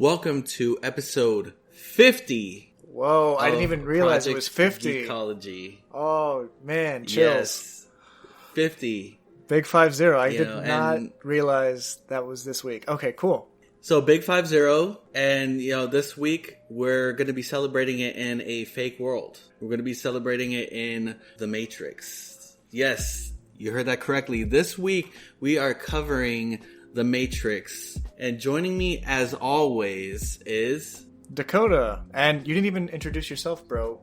Welcome to episode 50. Whoa, I didn't even realize it was 50. Geekology. Oh, man, chills. Yes, 50. Big 50. I did not realize that was this week. Okay, cool. So big 50, and this week we're going to be celebrating it in a fake world. We're going to be celebrating it in the Matrix. Yes, you heard that correctly. This week we are covering the Matrix, and joining me as always is Dakota. And you didn't even introduce yourself, bro.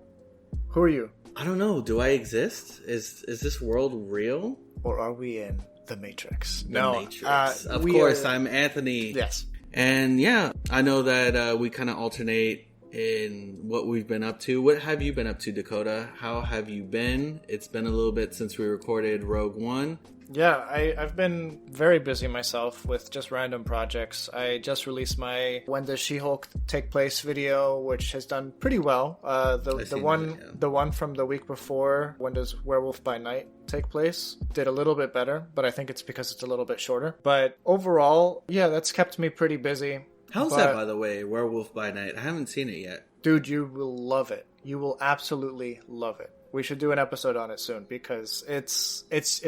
Who are you? I don't know. Do I exist? Is this world real? Or are we in the Matrix? The Matrix. Of course, I'm Anthony. Yes. And yeah, I know that we kind of alternate in what we've been up to. What have you been up to, Dakota? How have you been? It's been a little bit since we recorded Rogue One. Yeah, I've been very busy myself with just random projects. I just released my When Does She-Hulk Take Place video, which has done pretty well. The one from the week before, When Does Werewolf by Night Take Place, did a little bit better, but I think it's because it's a little bit shorter. But overall, yeah, that's kept me pretty busy. How's that, by the way, Werewolf by Night? I haven't seen it yet. Dude, you will love it. You will absolutely love it. We should do an episode on it soon because it's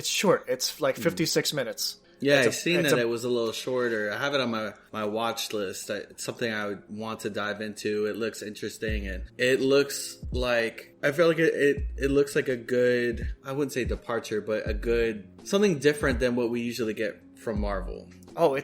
short. It's like 56 minutes. Yeah, I've seen that it was a little shorter. I have it on my watch list. It's something I would want to dive into. It looks interesting, and it looks like, I feel like it looks like a good, I wouldn't say departure, but something different than what we usually get from Marvel. Oh,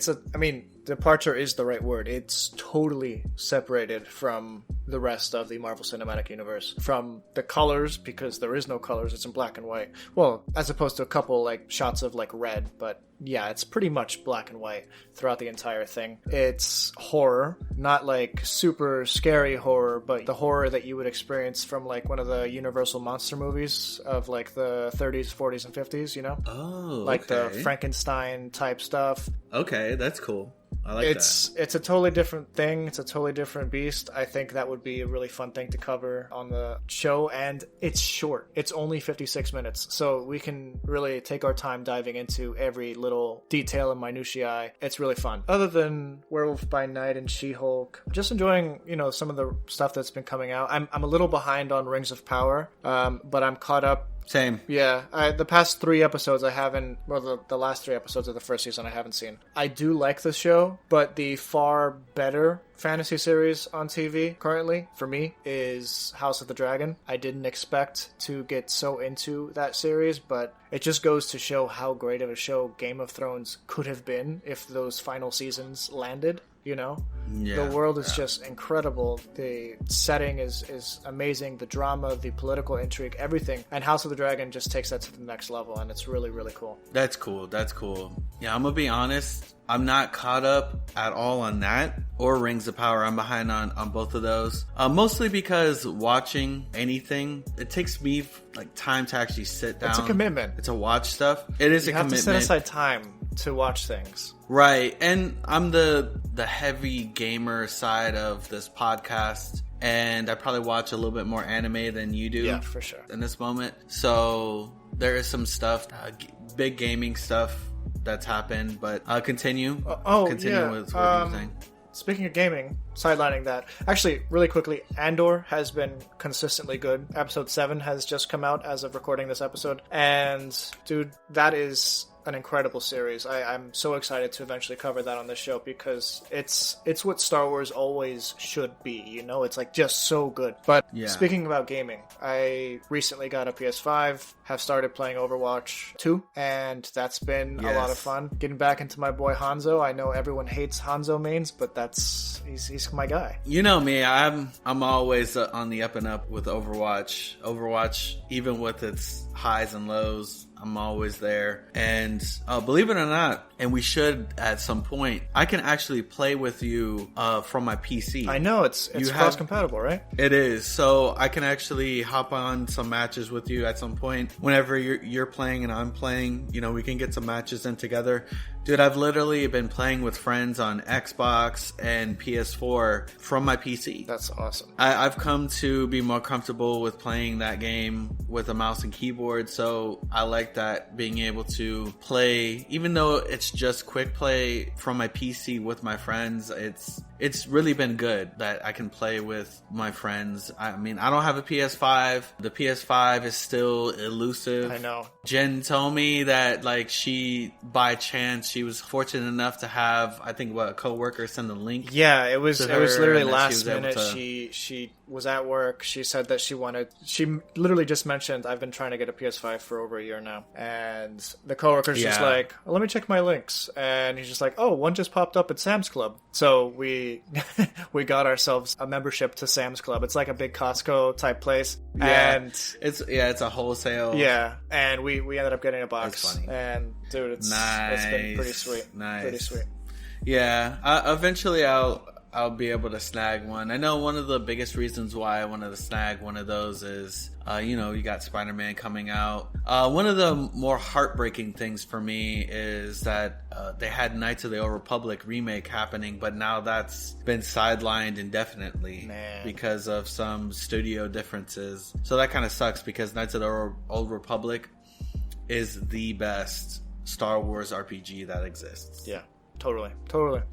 departure is the right word. It's totally separated from the rest of the Marvel Cinematic Universe. From the colors, because there is no colors, it's in black and white. Well, as opposed to a couple like shots of like red, but yeah, it's pretty much black and white throughout the entire thing. It's horror, not like super scary horror, but the horror that you would experience from like one of the Universal monster movies of like the 30s, 40s, and 50s, you know? Oh, like okay. The Frankenstein type stuff. Okay, that's cool. I like that. It's a totally different thing. It's a totally different beast. I think that would be a really fun thing to cover on the show, and it's short. It's only 56 minutes, so we can really take our time diving into every little detail and minutiae. It's really fun. Other than Werewolf by Night and She-Hulk, just enjoying, some of the stuff that's been coming out. I'm a little behind on Rings of Power, but I'm caught up. Same. Yeah, the past 3 episodes I haven't, well, the last 3 episodes of the first season I haven't seen. I do like the show, but the far better fantasy series on TV currently, for me, is House of the Dragon. I didn't expect to get so into that series, but it just goes to show how great of a show Game of Thrones could have been if those final seasons landed. Yeah, the world is just incredible. The setting is amazing. The drama, the political intrigue, everything. And House of the Dragon just takes that to the next level, and it's really, really cool. That's cool. Yeah, I'm going to be honest. I'm not caught up at all on that or Rings of Power. I'm behind on both of those. Mostly because watching anything, it takes me like time to actually sit down. It's a commitment. To watch stuff. It is a commitment. You have to set aside time to watch things. Right. And I'm the heavy gamer side of this podcast. And I probably watch a little bit more anime than you do. Yeah, for sure. In this moment. So there is some stuff, big gaming stuff that's happened, but I'll continue. Continue with what you're saying. Speaking of gaming, sidelining that, actually, really quickly, Andor has been consistently good. Episode 7 has just come out as of recording this episode, and dude, that is an incredible series. I'm so excited to eventually cover that on this show because it's what Star Wars always should be, It's like just so good. But Speaking about gaming, I recently got a PS5, have started playing Overwatch 2, and that's been a lot of fun. Getting back into my boy Hanzo. I know everyone hates Hanzo mains, but he's my guy. You know me, I'm always on the up and up with Overwatch. Overwatch, even with its highs and lows, I'm always there. And believe it or not, and we should at some point, I can actually play with you from my PC. I know, it's cross-compatible, right? It is. So I can actually hop on some matches with you at some point. Whenever you're playing and I'm playing, we can get some matches in together. Dude, I've literally been playing with friends on Xbox and PS4 from my PC. That's awesome. I've come to be more comfortable with playing that game with a mouse and keyboard, so I like that, being able to play, even though it's just quick play from my PC with my friends. it's really been good that I can play with my friends. I mean, I don't have a PS5. The PS5 is still elusive. I know. Jen told me that, like, by chance, she was fortunate enough to have, I think, a coworker send a link. Yeah, it was literally last minute. To... She was at work. She said that she literally just mentioned, I've been trying to get a PS5 for over a year now. And the coworker's just like, let me check my links. And he's just like, oh, one just popped up at Sam's Club. So we got ourselves a membership to Sam's Club. It's like a big Costco type place. Yeah. And it's a wholesale. Yeah. And we ended up getting a box. That's funny. And dude, it's been pretty sweet. Nice. Pretty sweet. Yeah. Eventually I'll be able to snag one. I know one of the biggest reasons why I wanted to snag one of those is, you got Spider-Man coming out. One of the more heartbreaking things for me is that they had Knights of the Old Republic remake happening, but now that's been sidelined indefinitely because of some studio differences. So that kind of sucks because Knights of the Old Republic is the best Star Wars RPG that exists. Yeah. Totally.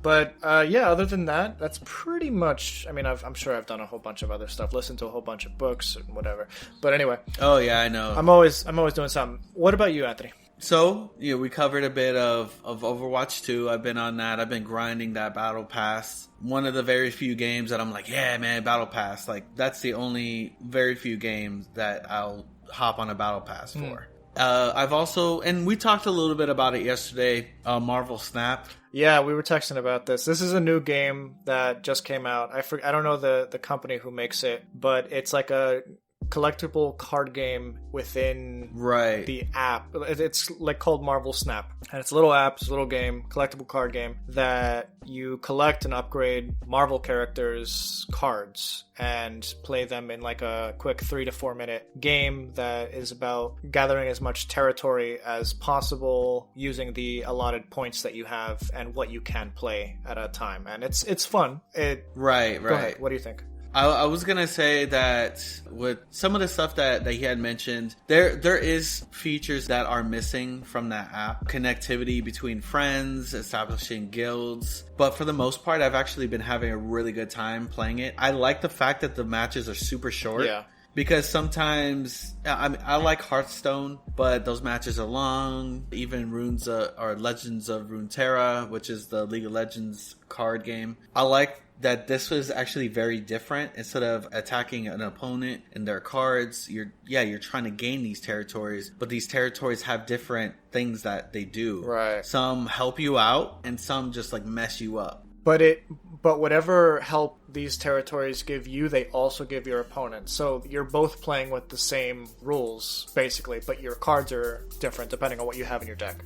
But other than that, that's pretty much. I mean, I'm sure I've done a whole bunch of other stuff, listened to a whole bunch of books and whatever. But anyway. Oh yeah, I know. I'm always doing something. What about you, Anthony? So, we covered a bit of Overwatch 2. I've been on that. I've been grinding that Battle Pass. One of the very few games that I'm like, yeah, man, Battle Pass. Like, that's the only very few games that I'll hop on a Battle Pass for. I've also, and we talked a little bit about it yesterday, Marvel Snap. Yeah, we were texting about this. This is a new game that just came out. I don't know the company who makes it, but it's like a collectible card game within the app. It's like called Marvel Snap, and it's a little app, it's a little game, collectible card game that you collect and upgrade Marvel characters' cards and play them in like a quick 3 to 4 minute game that is about gathering as much territory as possible using the allotted points that you have and what you can play at a time. And it's fun. Right. Go ahead. What do you think? I was gonna say that with some of the stuff that he had mentioned, there is features that are missing from that app. Connectivity between friends, establishing guilds. But for the most part, I've actually been having a really good time playing it. I like the fact that the matches are super short. Yeah. Because sometimes, I like Hearthstone, but those matches are long. Even or Legends of Runeterra, which is the League of Legends card game. I like that this was actually very different. Instead of attacking an opponent and their cards, you're trying to gain these territories, but these territories have different things that they do. Right. Some help you out, and some just like mess you up. But whatever help these territories give you, they also give your opponent. So you're both playing with the same rules, basically, but your cards are different depending on what you have in your deck.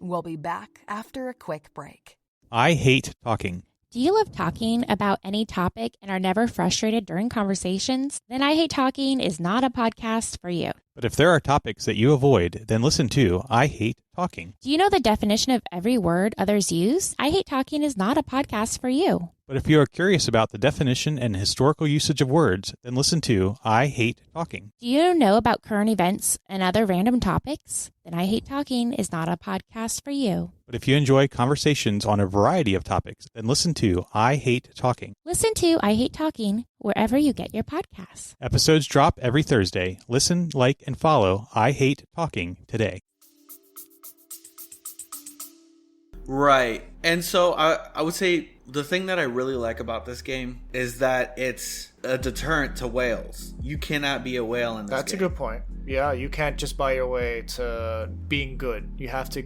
We'll be back after a quick break. I hate talking. Do you love talking about any topic and are never frustrated during conversations? Then I Hate Talking is not a podcast for you. But if there are topics that you avoid, then listen to I Hate Talking. Do you know the definition of every word others use? I Hate Talking is not a podcast for you. But if you are curious about the definition and historical usage of words, then listen to I Hate Talking. Do you know about current events and other random topics? Then I Hate Talking is not a podcast for you. But if you enjoy conversations on a variety of topics, then listen to I Hate Talking. Listen to I Hate Talking wherever you get your podcasts. Episodes drop every Thursday. Listen, like, and follow I Hate Talking today. Right. And so I would say the thing that I really like about this game is that it's a deterrent to whales. You cannot be a whale in this That's game. a good point. Yeah, you can't just buy your way to being good. You have to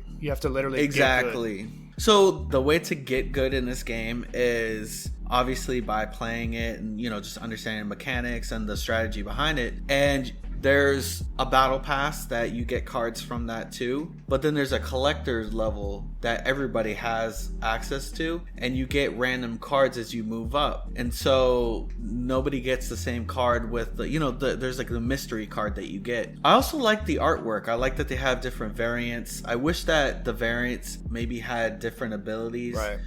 literally get good. So the way to get good in this game is obviously by playing it and, just understanding mechanics and the strategy behind it. And there's a battle pass that you get cards from that too. But then there's a collector's level that everybody has access to. And you get random cards as you move up. And so nobody gets the same card with there's like the mystery card that you get. I also like the artwork. I like that they have different variants. I wish that the variants maybe had different abilities. Right.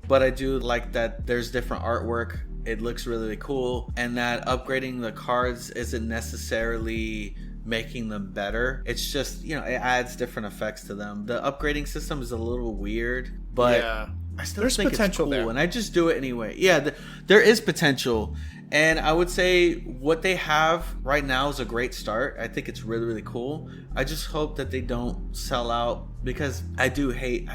But I do like that there's different artwork. It looks really cool. And that upgrading the cards isn't necessarily making them better. It's just, it adds different effects to them. The upgrading system is a little weird, but I still There's think potential it's cool, there. and I just do it anyway. Yeah, there is potential, and I would say what they have right now is a great start. I think it's really, really cool. I just hope that they don't sell out, because I do hate.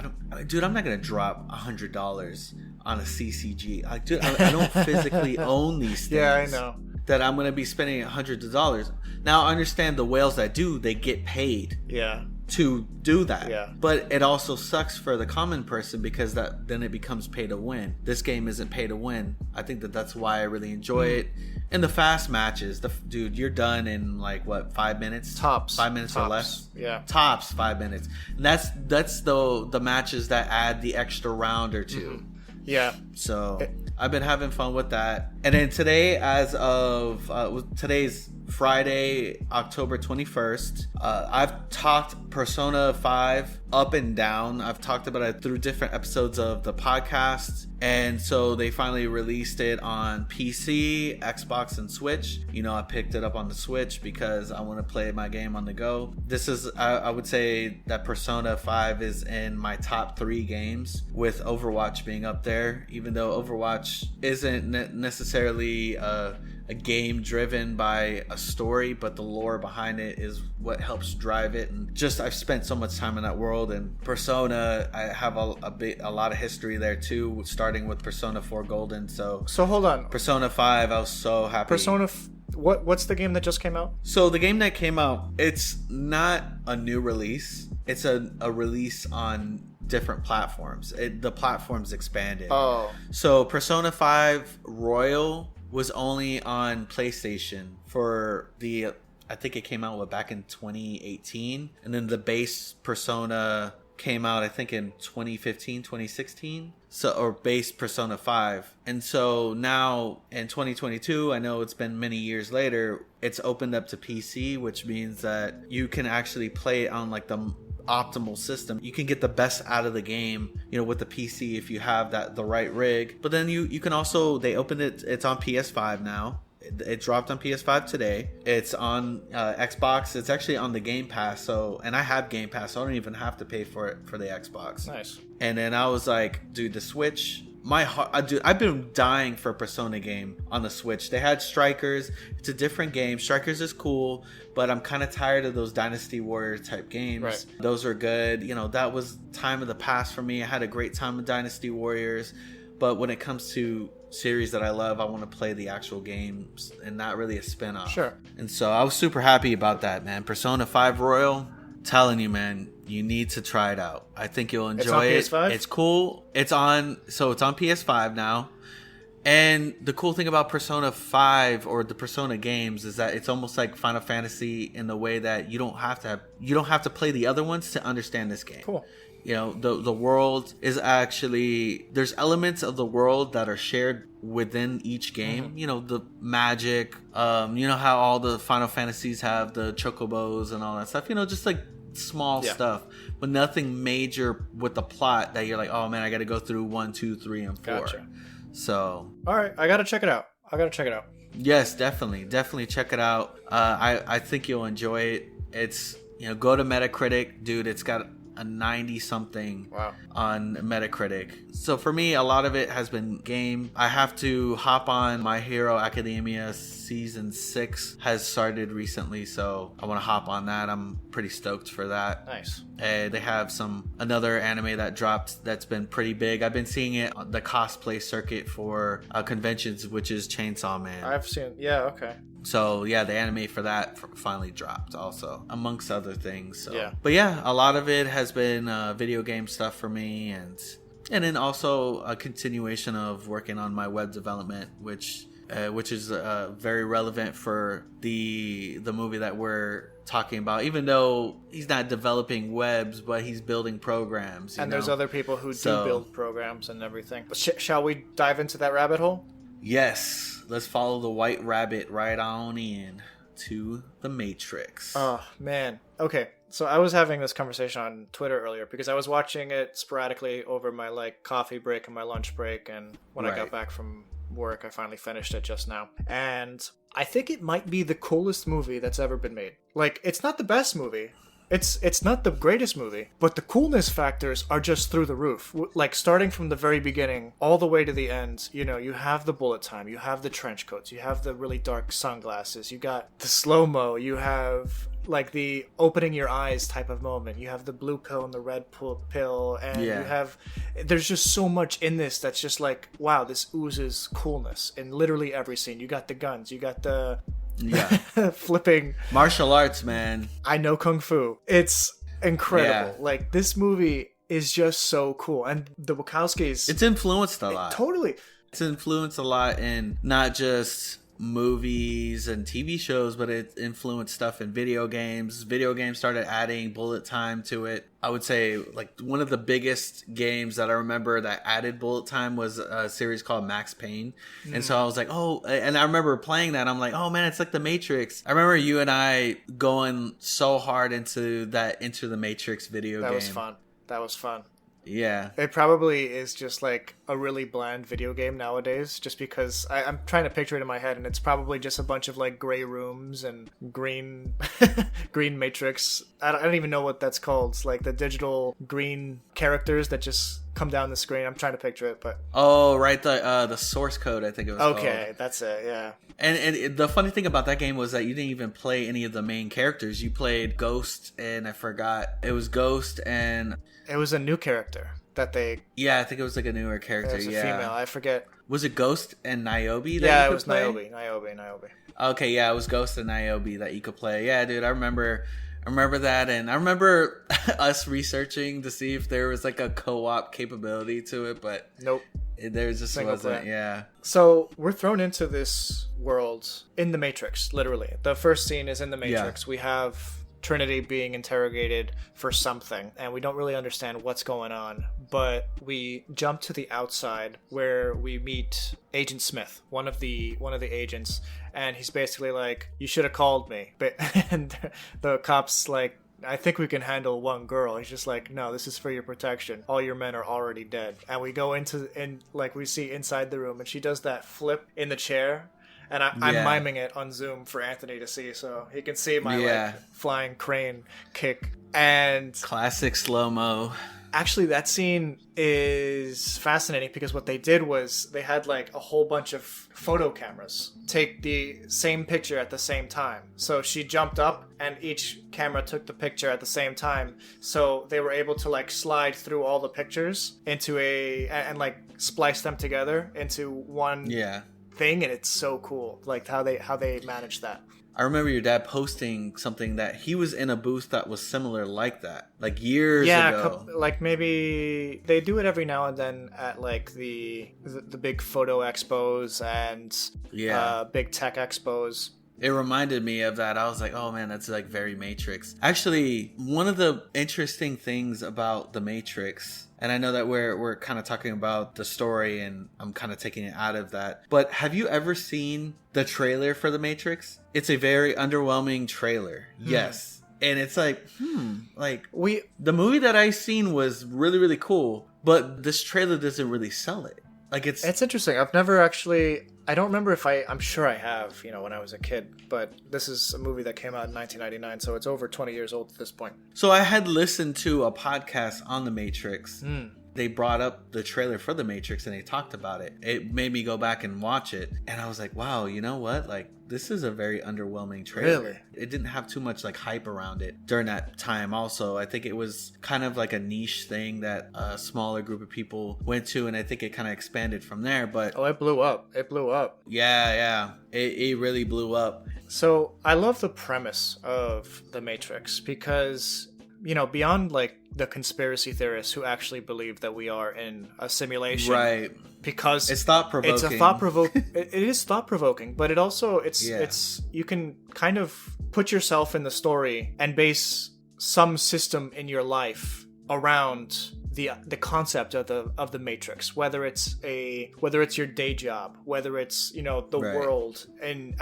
Dude, I'm not gonna drop $100 on a CCG. Dude, I don't physically own these things. Yeah, I know. That I'm gonna be spending hundreds of dollars. Now I understand the whales that do, they get paid. Yeah. To do that. Yeah. But it also sucks for the common person, because then it becomes pay to win. This game isn't pay to win. I think that's why I really enjoy it. And the fast matches, dude, you're done in like what, 5 minutes? Tops. 5 minutes Tops. or less. Yeah. Tops 5 minutes. And that's the matches that add the extra round or two. Yeah. So I've been having fun with that. And then today, as of today's Friday, October 21st, I've talked Persona 5 up and down. I've talked about it through different episodes of the podcast. And so they finally released it on PC, Xbox, and Switch. You know, I picked it up on the Switch because I want to play my game on the go. This is, I would say that Persona 5 is in my top 3 games, with Overwatch being up there, even though Overwatch isn't necessarily a game driven by a story, but the lore behind it is what helps drive it. And just, I've spent so much time in that world. And Persona, I have a lot of history there too, starting with Persona 4 Golden. So hold on. Persona 5, I was so happy. What's the game that just came out? So the game that came out, it's not a new release. It's a release on different platforms. The platforms expanded. Oh. So Persona 5 Royal was only on PlayStation for I think it came out back in 2018, and then the base Persona came out I think in 2015, 2016. Or base Persona 5. And so now in 2022, I know it's been many years later, it's opened up to PC, which means that you can actually play it on like the optimal system. You can get the best out of the game, you know, with the PC if you have the right rig. But then you can also, they opened it's on PS5 now. It dropped on PS5 today. It's on Xbox. It's actually on the Game Pass. And I have Game Pass, so I don't even have to pay for it for the Xbox. Nice. And then I was like, dude, the Switch, my heart, dude, I've been dying for a Persona game on the Switch. They had Strikers. It's a different game. Strikers is cool, but I'm kind of tired of those Dynasty Warrior type games. Right. Those are good. You know, that was time of the past for me. I had a great time with Dynasty Warriors. But when it comes to series that I love, I want to play the actual games and not really a spin-off. Sure. And so I was super happy about that, man. Persona 5 Royal, telling you, man, you need to try it out. I think you'll enjoy it. It's on PS5? It's cool. It's on PS5 now. And the cool thing about Persona 5 or the Persona games is that it's almost like Final Fantasy in the way that you don't have to play the other ones to understand this game. Cool. You know, the world is actually, there's elements of the world that are shared within each game. Mm-hmm. You know, the magic, you know how all the Final Fantasies have the chocobos and all that stuff, you know, just like small stuff, but nothing major with the plot that you're like, oh man, I got to go through 1, 2, 3, and 4. Gotcha. So, all right, I got to check it out. Yes, definitely check it out. I think you'll enjoy it. It's, you know, go to Metacritic, dude. It's got a 90 something on Metacritic. So for me, a lot of it has been game. I have to hop on My Hero Academia season 6 has started recently, so I want to hop on that. I'm pretty stoked for that. Nice. They have another anime that dropped that's been pretty big. I've been seeing it on the cosplay circuit for conventions, which is Chainsaw Man. I've seen, okay. So yeah, the anime for that finally dropped also, amongst other things. So. Yeah. But yeah, a lot of it has been video game stuff for me, and then also a continuation of working on my web development, which is very relevant for the movie that we're talking about. Even though he's not developing webs, but he's building programs. And there's other people who do build programs and everything. Shall we dive into that rabbit hole? Yes, let's follow the white rabbit right on in to the Matrix. Oh, man. Okay, so I was having this conversation on Twitter earlier because I was watching it sporadically over my coffee break and my lunch break, and when I got back from work, I finally finished it just now. And I think it might be the coolest movie that's ever been made. It's not the best movie, It's not the greatest movie, but the coolness factors are just through the roof. Like, starting from the very beginning all the way to the end, you know, you have the bullet time, you have the trench coats, you have the really dark sunglasses, you got the slow-mo, you have like the opening your eyes type of moment, you have the blue pill and the red pill, and you have, there's just so much in this that's just like, wow, this oozes coolness in literally every scene. You got the guns, you got the flipping martial arts, man. I know kung fu. It's incredible. Like, this movie is just so cool, and the Wachowskis, it's influenced a lot. Totally, it's influenced a lot in not just movies and TV shows, but it influenced stuff in video games. Video games started adding bullet time to it. I would say, like, one of the biggest games that I remember that added bullet time was a series called Max Payne. And so I was like, oh, and I remember playing that. I'm like, oh man, it's like the Matrix. I remember you and I going so hard into the Matrix video game. That was fun. Yeah. It probably is just like a really bland video game nowadays, just because I'm trying to picture it in my head, and it's probably just a bunch of like gray rooms and green green matrix. I don't even know what that's called. It's like the digital green characters that just come down the screen. I'm trying to picture it, but right, the source code, I think it was okay, called. that's it. Yeah. And the funny thing about that game was that you didn't even play any of the main characters. You played Ghost, and I forgot. It was Ghost, and it was a new character that they... Yeah, I think it was like a newer character. It was a female. I forget. Was it Ghost and Niobe? Yeah, it was Niobe. Niobe. Okay, yeah, it was Ghost and Niobe that you could play. Yeah, dude, I remember that, and I remember us researching to see if there was like a co-op capability to it, but nope. There just Single wasn't. player. Yeah. So we're thrown into this world in the Matrix, literally. The first scene is in the Matrix. Yeah. We have Trinity being interrogated for something, and we don't really understand what's going on, but we jump to the outside where we meet Agent Smith, one of the agents, and he's basically like, you should have called me. And the cop's like, I think we can handle one girl. He's just like, no, this is for your protection. All your men are already dead. And we go like we see inside the room, and she does that flip in the chair. And I'm miming it on Zoom for Anthony to see, so he can see my like flying crane kick. And classic slow-mo. Actually, that scene is fascinating because what they did was they had like a whole bunch of photo cameras take the same picture at the same time. So she jumped up and each camera took the picture at the same time. So they were able to like slide through all the pictures into and like splice them together into one thing, and it's so cool, like how they managed that. I remember your dad posting something that he was in a booth that was similar like that, like years ago. Like maybe they do it every now and then at like the big photo expos and big tech expos. It reminded me of that. I was like, oh man, that's like very Matrix. Actually, one of the interesting things about the Matrix, and I know that we're kind of talking about the story and I'm kind of taking it out of that, but have you ever seen the trailer for the Matrix? It's a very underwhelming trailer. Yes. And it's like, the movie that I seen was really, really cool, but this trailer doesn't really sell it. Like it's interesting. I've never actually, I don't remember if I'm sure I have, when I was a kid, but this is a movie that came out in 1999, so it's over 20 years old at this point. So I had listened to a podcast on The Matrix. They brought up the trailer for The Matrix and they talked about it. It made me go back and watch it. And I was like, wow, you know what? Like, this is a very underwhelming trailer. Really? It didn't have too much like hype around it during that time. Also, I think it was kind of like a niche thing that a smaller group of people went to. And I think it kind of expanded from there. But it blew up. Yeah. It really blew up. So I love the premise of The Matrix because, beyond like the conspiracy theorists who actually believe that we are in a simulation, right? Because it's thought-provoking. It's a thought-provoking. It is thought-provoking, but it also it's you can kind of put yourself in the story and base some system in your life around the concept of the Matrix, whether it's your day job, whether it's the world and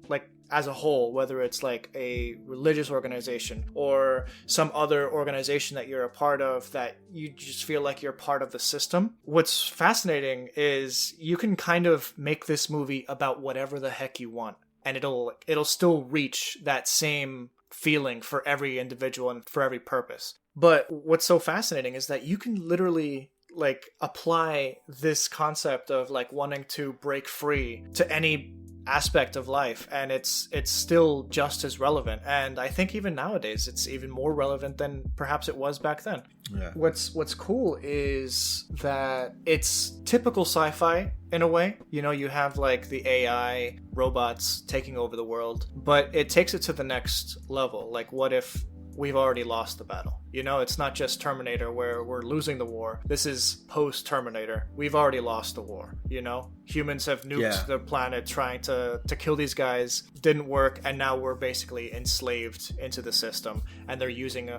like as a whole, whether it's like a religious organization or some other organization that you're a part of that you just feel like you're part of the system. What's fascinating is you can kind of make this movie about whatever the heck you want, and it'll still reach that same feeling for every individual and for every purpose. But what's so fascinating is that you can literally like apply this concept of like wanting to break free to any aspect of life, and it's still just as relevant. And I think even nowadays it's even more relevant than perhaps it was back then. Yeah. What's cool is that it's typical sci-fi in a way. You know, you have like the AI robots taking over the world, but it takes it to the next level. Like, what if we've already lost the battle? You know, it's not just Terminator where we're losing the war. This is post-Terminator. We've already lost the war, you know? Humans have nuked the planet trying to kill these guys. Didn't work, and now we're basically enslaved into the system, and they're using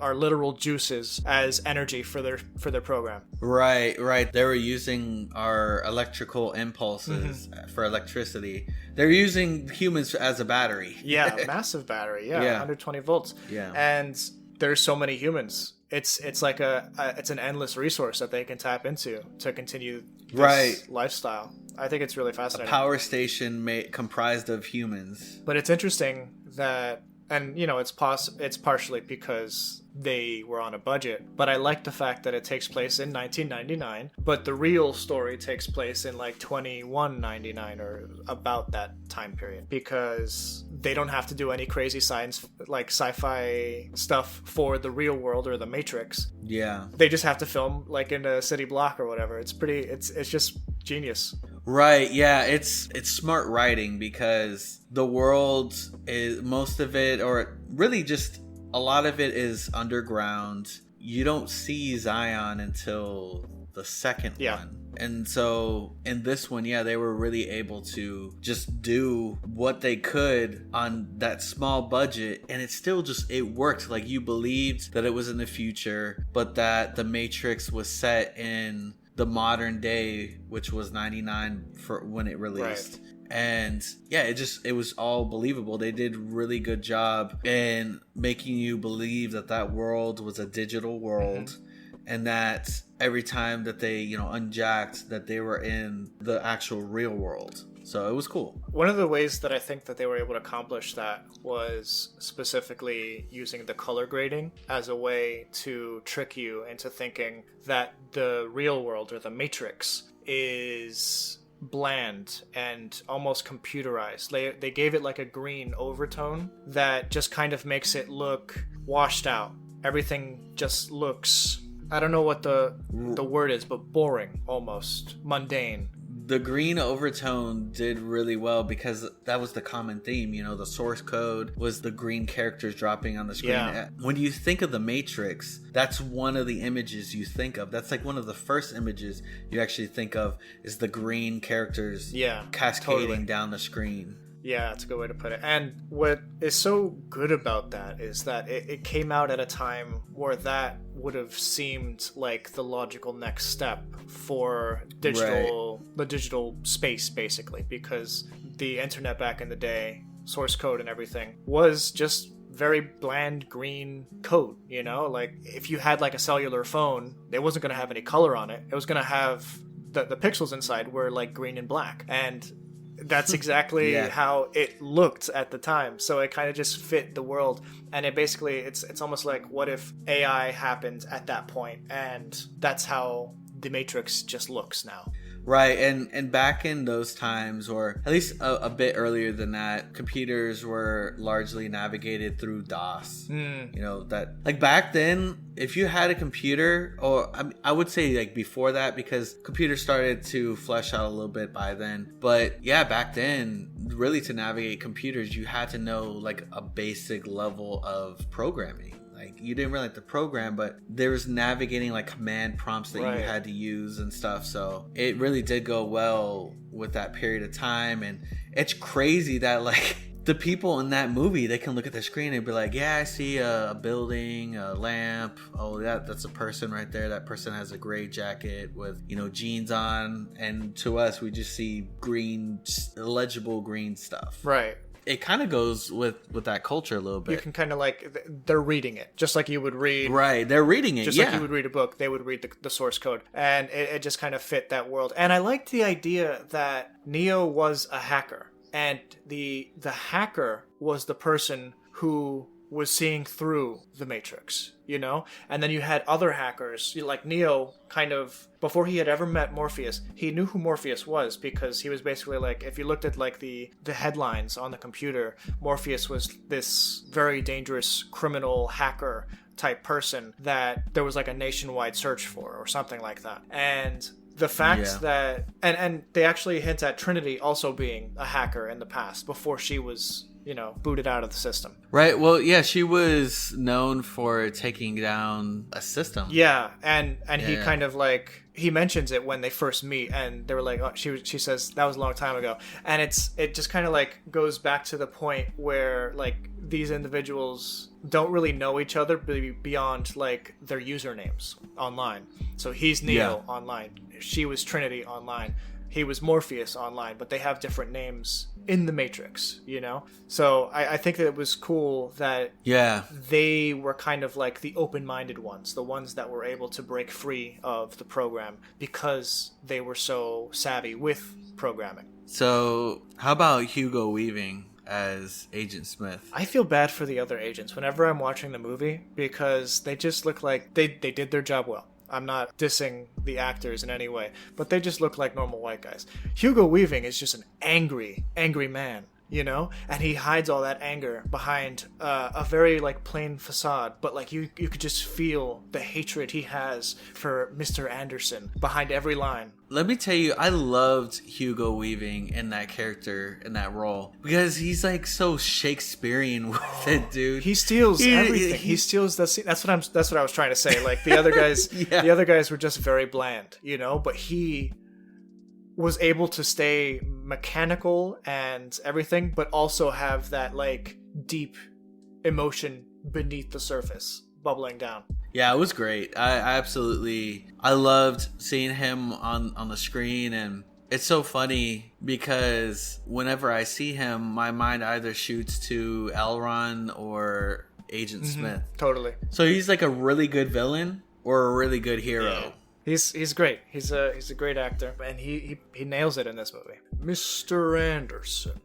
our literal juices as energy for their program. Right. They were using our electrical impulses for electricity. They're using humans as a battery. Yeah, massive battery. Yeah, 120 volts. Yeah. And there's so many humans. It's like it's an endless resource that they can tap into to continue this lifestyle. I think it's really fascinating. A power station comprised of humans. But it's interesting that, and you know, it's partially because they were on a budget, but I like the fact that it takes place in 1999, but the real story takes place in like 2199 or about that time period, because they don't have to do any crazy science like sci-fi stuff for the real world or the Matrix. Yeah. They just have to film like in a city block or whatever. It's just genius. Right, yeah, it's smart writing, because the world is, most of it, or really just a lot of it, is underground. You don't see Zion until the second one. And so in this one, they were really able to just do what they could on that small budget, and it worked. Like, you believed that it was in the future, but that the Matrix was set in the modern day, which was 99 for when it released. And it was all believable. They did really good job in making you believe that world was a digital world, and that every time that they unjacked, that they were in the actual real world. So it was cool. One of the ways that I think that they were able to accomplish that was specifically using the color grading as a way to trick you into thinking that the real world, or the Matrix, is bland and almost computerized. They gave it like a green overtone that just kind of makes it look washed out. Everything just looks, I don't know what the word is, but boring, almost mundane. The green overtone did really well, because that was the common theme. The source code was the green characters dropping on the screen. Yeah. When you think of the Matrix, that's one of the images you think of. That's like one of the first images you actually think of, is the green characters cascading down the screen. Yeah, that's a good way to put it. And what is so good about that is that it came out at a time where that would have seemed like the logical next step for the digital space, basically, because the internet back in the day, source code and everything, was just very bland green code. Like, if you had like a cellular phone, it wasn't going to have any color on it. It was going to have the pixels inside were like green and black, and that's exactly how it looked at the time. So it kind of just fit the world. And it basically, it's almost like, what if AI happened at that point? And that's how the Matrix just looks now. Right, and back in those times, or at least a bit earlier than that, computers were largely navigated through DOS. That, like, back then, if you had a computer, or I would say like before that, because computers started to flesh out a little bit by then. But yeah, back then, really, to navigate computers, you had to know like a basic level of programming. Like, you didn't really have to program, but there was navigating like command prompts that you had to use and stuff. So it really did go well with that period of time. And it's crazy that like the people in that movie, they can look at the screen and be like, yeah, I see a building, a lamp. Oh, that's a person right there. That person has a gray jacket with, jeans on. And to us, we just see green, illegible green stuff. Right. It kind of goes with that culture a little bit. You can kind of like, they're reading it just like you would read. Right, they're reading it, just like you would read a book. They would read the source code, and it just kind of fit that world. And I liked the idea that Neo was a hacker, and the hacker was the person who was seeing through the Matrix, you know? And then you had other hackers, like Neo, kind of, before he had ever met Morpheus, he knew who Morpheus was, because he was basically like, if you looked at like the headlines on the computer, Morpheus was this very dangerous criminal hacker type person that there was like a nationwide search for or something like that. And the fact that, and they actually hint at Trinity also being a hacker in the past before she was, you know, booted out of the system. Right. Well, yeah, she was known for taking down a system. Yeah, and he kind of like, he mentions it when they first meet, and they were like, oh, she says that was a long time ago, and it just kind of like goes back to the point where like these individuals don't really know each other beyond like their usernames online. So he's Neo online, she was Trinity online, he was Morpheus online, but they have different names in the Matrix, you know? So I think that it was cool that they were kind of like the open-minded ones, the ones that were able to break free of the program because they were so savvy with programming. So how about Hugo Weaving as Agent Smith? I feel bad for the other agents whenever I'm watching the movie because they just look like they did their job well. I'm not dissing the actors in any way, but they just look like normal white guys. Hugo Weaving is just an angry man, you know? And he hides all that anger behind a very, like, plain facade, but, like, you could just feel the hatred he has for Mr. Anderson behind every line. Let me tell you, I loved Hugo Weaving in that character, in that role, because he's like so Shakespearean with it, dude. He steals everything. He steals the scene. That's what I was trying to say. Like the other guys, the other guys were just very bland, you know. But he was able to stay mechanical and everything, but also have that like deep emotion beneath the surface bubbling down. Yeah, it was great. I loved seeing him on the screen, and it's so funny because whenever I see him, my mind either shoots to Elron or Agent Smith. Totally. So he's like a really good villain or a really good hero. Yeah. He's great. He's a great actor, and he nails it in this movie. Mr. Anderson.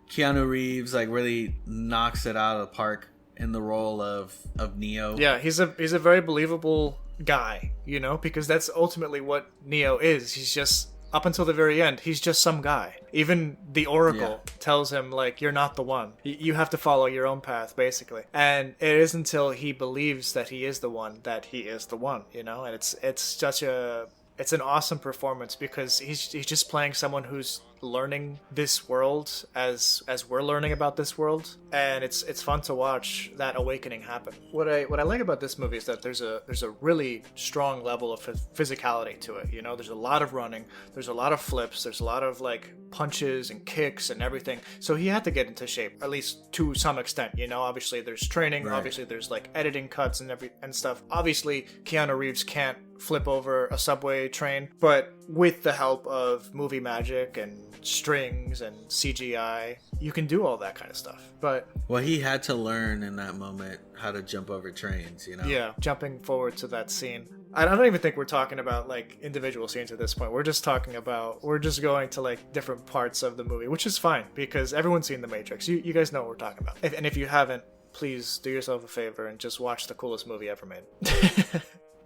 Keanu Reeves like really knocks it out of the park in the role of Neo. Yeah, he's a very believable guy, you know, because that's ultimately what Neo is. He's just, up until the very end, he's just some guy. Even the Oracle tells him, like, you're not the one. You have to follow your own path, basically. And it is until he believes that he is the one that he is the one, you know? And it's an awesome performance because he's just playing someone who's learning this world as we're learning about this world, and it's fun to watch that awakening happen. What I like about this movie is that there's a really strong level of physicality to it. You know, there's a lot of running, there's a lot of flips, there's a lot of like punches and kicks and everything. So he had to get into shape, at least to some extent. You know, obviously there's training, obviously there's like editing cuts and stuff. Obviously Keanu Reeves can't flip over a subway train, but with the help of movie magic and strings and CGI, you can do all that kind of stuff. But well, he had to learn in that moment how to jump over trains, you know. Yeah, jumping forward to that scene. I don't even think we're talking about like individual scenes at this point. We're just going to like different parts of the movie, which is fine because everyone's seen The Matrix. You guys know what we're talking about. And if you haven't, please do yourself a favor and just watch the coolest movie ever made.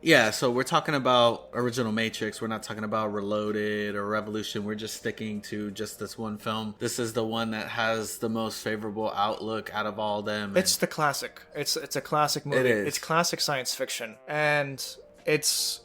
Yeah, so we're talking about original Matrix. We're not talking about Reloaded or Revolution. We're just sticking to just this one film. This is the one that has the most favorable outlook out of all of them. It's the classic. It's a classic movie. It is. It's classic science fiction. And that's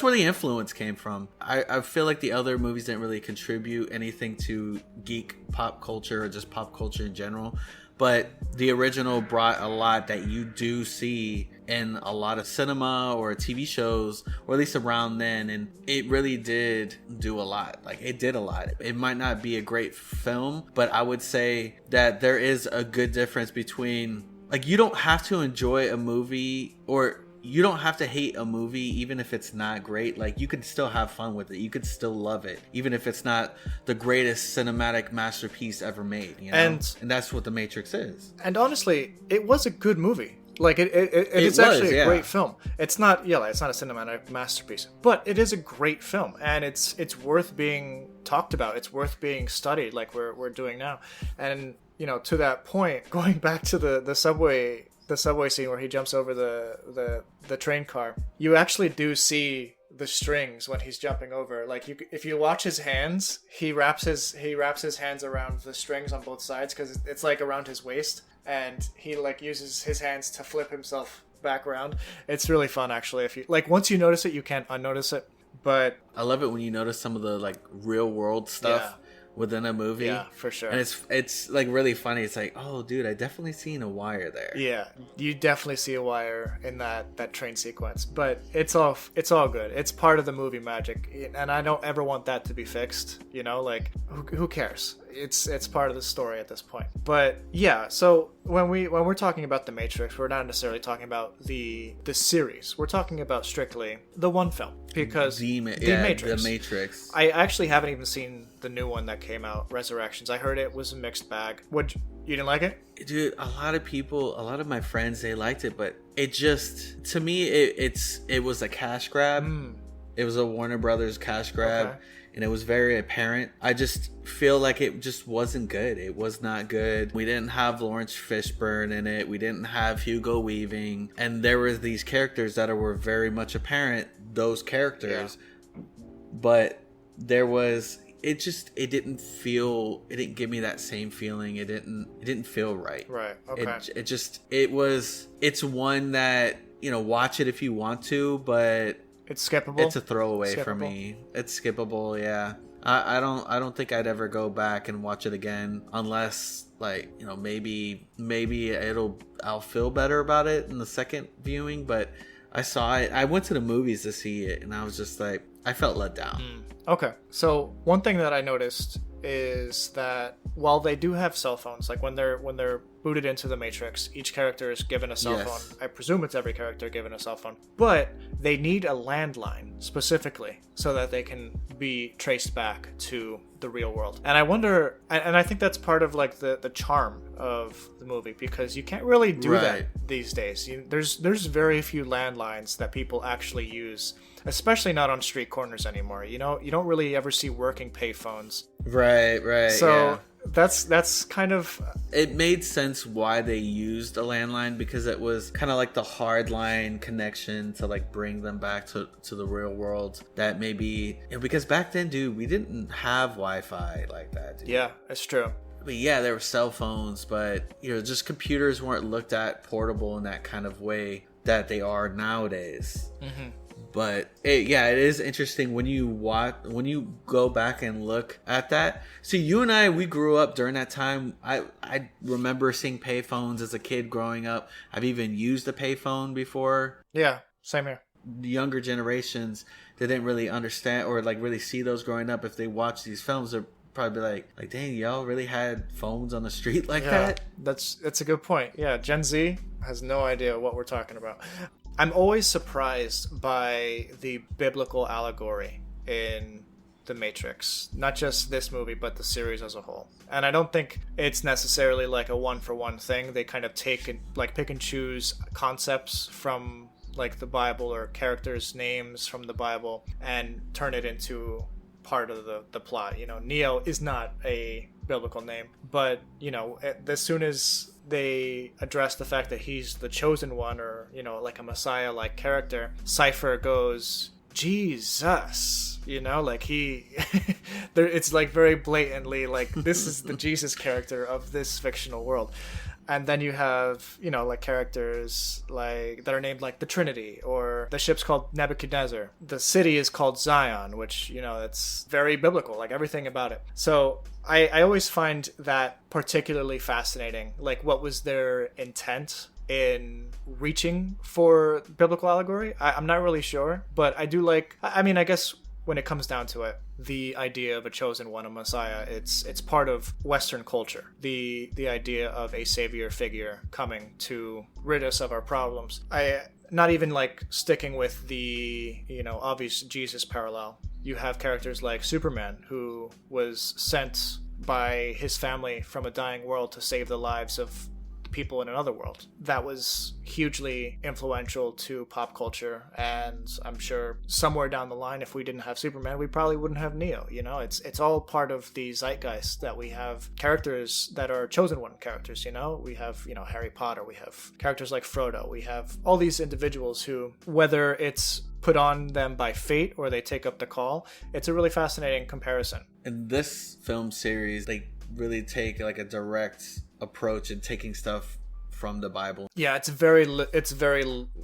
where the influence came from. I feel like the other movies didn't really contribute anything to geek pop culture or just pop culture in general. But the original brought a lot that you do see in a lot of cinema or TV shows, or at least around then. And it really did do a lot. Like, it did a lot. It might not be a great film, but I would say that there is a good difference between, like, you don't have to enjoy a movie, or you don't have to hate a movie even if it's not great. Like, you could still have fun with it. You could still love it, even if it's not the greatest cinematic masterpiece ever made, you know? And that's what The Matrix is. And honestly, it was a good movie. Like it's was, actually a yeah. great film. It's not it's not a cinematic masterpiece, but it is a great film, and it's worth being talked about. It's worth being studied, like we're doing now. And to that point, going back to the subway scene where he jumps over the train car, you actually do see the strings when he's jumping over. Like if you watch his hands, he wraps his hands around the strings on both sides because it's like around his waist. And he like uses his hands to flip himself back around. It's really fun, actually. If you like, once you notice it, you can't unnotice it. But I love it when you notice some of the like real world stuff within a movie. Yeah, for sure. And it's like really funny. It's like, oh, dude, I definitely seen a wire there. Yeah, you definitely see a wire in that train sequence. But it's all good. It's part of the movie magic, and I don't ever want that to be fixed. Like who cares? It's part of the story at this point. But yeah, so when we're talking about The Matrix, we're not necessarily talking about the series. We're talking about strictly the one film, because The Matrix. The Matrix. I actually haven't even seen the new one that came out, Resurrections. I heard it was a mixed bag. You didn't like it? Dude, a lot of my friends, they liked it, but it just, to me, it was a cash grab. It was a Warner Brothers cash grab. Okay. And it was very apparent. I just feel like it just wasn't good. It was not good. We didn't have Lawrence Fishburne in it. We didn't have Hugo Weaving. And there were these characters that were very much apparent, those characters. Yeah. But there was, it didn't give me that same feeling. It didn't feel right. Right. Okay. It's one that, watch it if you want to, but it's skippable. It's a throwaway for me. It's skippable, yeah. I don't think I'd ever go back and watch it again unless, like, maybe I'll feel better about it in the second viewing. But I saw it. I went to the movies to see it, and I was just like, I felt let down. Okay. So one thing that I noticed is that while they do have cell phones, like when they're booted into the Matrix, each character is given a cell phone. I presume it's every character given a cell phone. But they need a landline specifically so that they can be traced back to the real world. And I wonder, and I think that's part of like the charm of the movie, because you can't really do that these days. There's very few landlines that people actually use, especially not on street corners anymore. You don't really ever see working payphones. Right. So that's kind of, it made sense why they used a landline, because it was kind of like the hard line connection to like bring them back to the real world. That maybe, because back then, dude, we didn't have Wi-Fi like that, dude. Yeah, it's true. I mean, yeah, there were cell phones, but just computers weren't looked at portable in that kind of way that they are nowadays. Mm-hmm. But it is interesting when you go back and look at that. See, you and I, we grew up during that time. I remember seeing payphones as a kid growing up. I've even used a payphone before. Yeah, same here. The younger generations, they didn't really understand or like really see those growing up. If they watch these films, they're probably like, dang, y'all really had phones on the street like that? That's a good point. Yeah, Gen Z has no idea what we're talking about. I'm always surprised by the biblical allegory in The Matrix. Not just this movie, but the series as a whole. And I don't think it's necessarily like a one-for-one thing. They kind of pick and choose concepts from like the Bible or characters' names from the Bible and turn it into part of the plot. Neo is not a biblical name, but as soon as they address the fact that he's the chosen one, or like a Messiah like character, Cypher goes, Jesus, like he it's like very blatantly like, this is the Jesus character of this fictional world. And then you have, like characters like that are named like the Trinity, or the ship's called Nebuchadnezzar. The city is called Zion, which, it's very biblical, like everything about it. So I always find that particularly fascinating. Like, what was their intent in reaching for biblical allegory? I'm not really sure, but I do like, I guess when it comes down to it, the idea of a chosen one, a Messiah, it's part of Western culture. The idea of a savior figure coming to rid us of our problems. Not even like sticking with the obvious Jesus parallel. You have characters like Superman, who was sent by his family from a dying world to save the lives of people in another world. That was hugely influential to pop culture, and I'm sure somewhere down the line, if we didn't have Superman, we probably wouldn't have Neo. You know, it's all part of the zeitgeist that we have characters that are chosen one characters. You know, we have, you know, Harry Potter, we have characters like Frodo, we have all these individuals who, whether it's put on them by fate or they take up the call, it's a really fascinating comparison. In this film series, they really take like a direct approach in taking stuff from the Bible. Yeah, it's very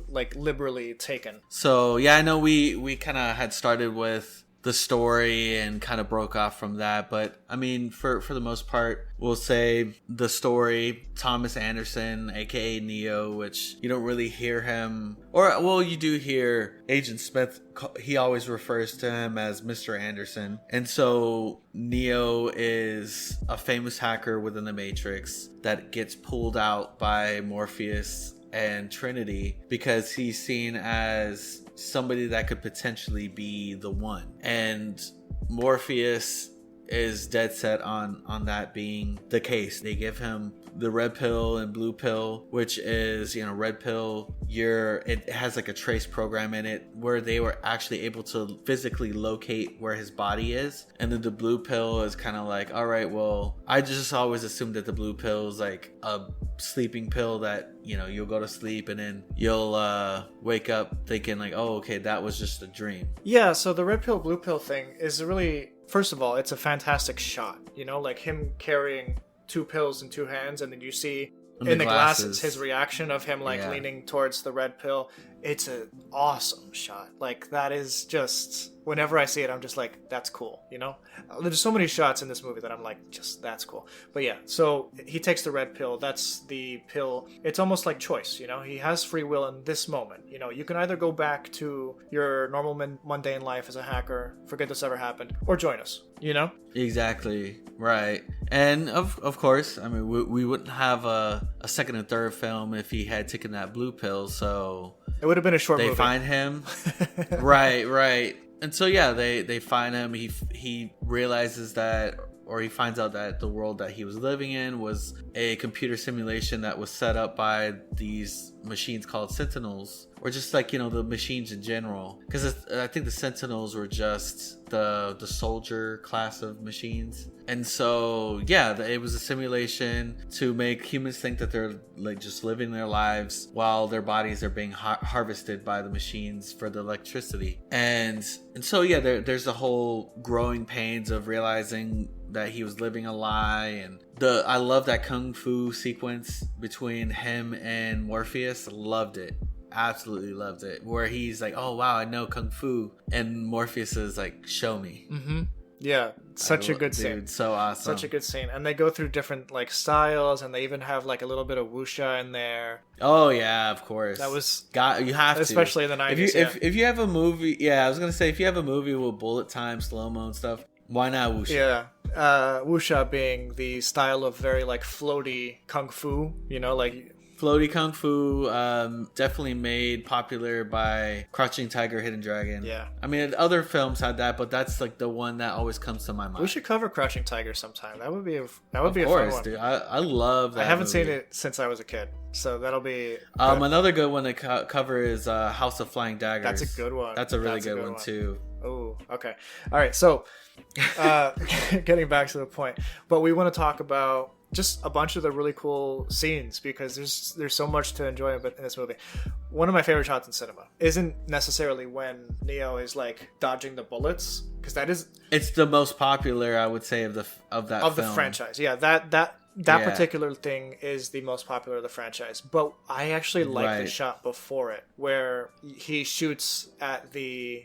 like liberally taken. So yeah, I know we kind of had started with the story and kind of broke off from that, but I mean, for the most part, we'll say the story, Thomas Anderson, aka Neo, which you don't really hear him, or well, you do hear Agent Smith. He always refers to him as Mr. Anderson. And so Neo is a famous hacker within the Matrix that gets pulled out by Morpheus and Trinity because he's seen as somebody that could potentially be the one. And Morpheus is dead set on that being the case. They give him the red pill and blue pill, which is, you know, red pill, it has like a trace program in it where they were actually able to physically locate where his body is. And then the blue pill is kind of like, all right, well, I just always assumed that the blue pill is like a sleeping pill that, you know, you'll go to sleep and then you'll wake up thinking like, oh, okay, that was just a dream. Yeah, so the red pill blue pill thing is really, first of all, it's a fantastic shot, you know, like him carrying 2 pills in 2 hands, and then you see in the glasses his reaction of him like leaning towards the red pill. It's an awesome shot. Like, that is just, whenever I see it, I'm just like, that's cool, you know? There's so many shots in this movie that I'm like, just, that's cool. But yeah, so he takes the red pill. That's the pill. It's almost like choice, you know? He has free will in this moment. You know, you can either go back to your normal mundane life as a hacker, forget this ever happened, or join us, you know? Exactly, right. And of course, I mean, we wouldn't have a second and third film if he had taken that blue pill, so it would have been a short movie. They find him. Right. And so yeah, they find him. He realizes that, or he finds out that the world that he was living in was a computer simulation that was set up by these machines called Sentinels, or just like, you know, the machines in general. Because I think the Sentinels were just the soldier class of machines. And so yeah, it was a simulation to make humans think that they're like just living their lives while their bodies are being harvested by the machines for the electricity. And so yeah, there's the whole growing pains of realizing that he was living a lie. And I love that kung fu sequence between him and Morpheus. Loved it. Absolutely loved it. Where he's like, oh wow, I know kung fu, and Morpheus is like, show me. Mm-hmm. Yeah, such a good scene. So awesome. Such a good scene. And they go through different like styles, and they even have like a little bit of wuxia in there. Oh yeah, of course. That was you have to, especially in the 90s. If you have a movie, yeah, I was gonna say, if you have a movie with bullet time, slow mo and stuff, why not wuxia? Yeah. Wuxia being the style of very like floaty kung fu, you know, like floaty kung fu, definitely made popular by Crouching Tiger, Hidden Dragon. Yeah. I mean, other films had that, but that's like the one that always comes to my mind. We should cover Crouching Tiger sometime. That would be a fun one. Dude. I love that. I haven't movie. seen it since I was a kid, so that'll be good. Another good one to cover is House of Flying Daggers. That's a good one. That's a really good one too. Oh, okay. All right, so getting back to the point, but we want to talk about just a bunch of the really cool scenes because there's so much to enjoy in this movie. One of my favorite shots in cinema isn't necessarily when Neo is like dodging the bullets, because it's the most popular, I would say, of the franchise. Yeah, that particular thing is the most popular of the franchise. But I actually like the shot before it, where he shoots at the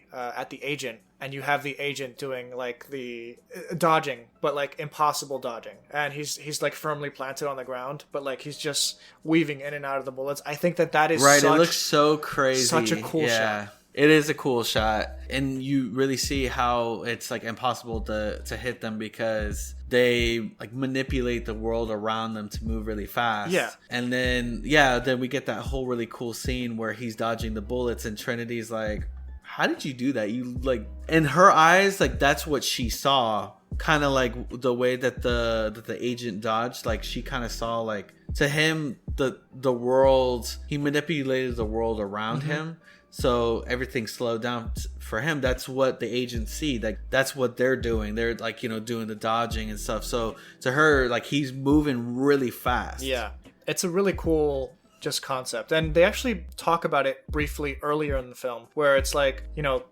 agent, and you have the agent doing like the dodging, but like impossible dodging, and he's like firmly planted on the ground, but like he's just weaving in and out of the bullets. I think that is right. It looks so crazy. Such a cool shot. It is a cool shot, and you really see how it's like impossible to hit them because they like manipulate the world around them to move really fast. Yeah. And then we get that whole really cool scene where he's dodging the bullets, and Trinity's like, how did you do that? You like, in her eyes, like that's what she saw. Kind of like the way that the agent dodged, like she kind of saw like to him, the world, he manipulated the world around him. So everything slowed down for him. That's what the agents see. Like, that's what they're doing. They're like, doing the dodging and stuff. So to her, like, he's moving really fast. Yeah. It's a really cool just concept. And they actually talk about it briefly earlier in the film, where it's like,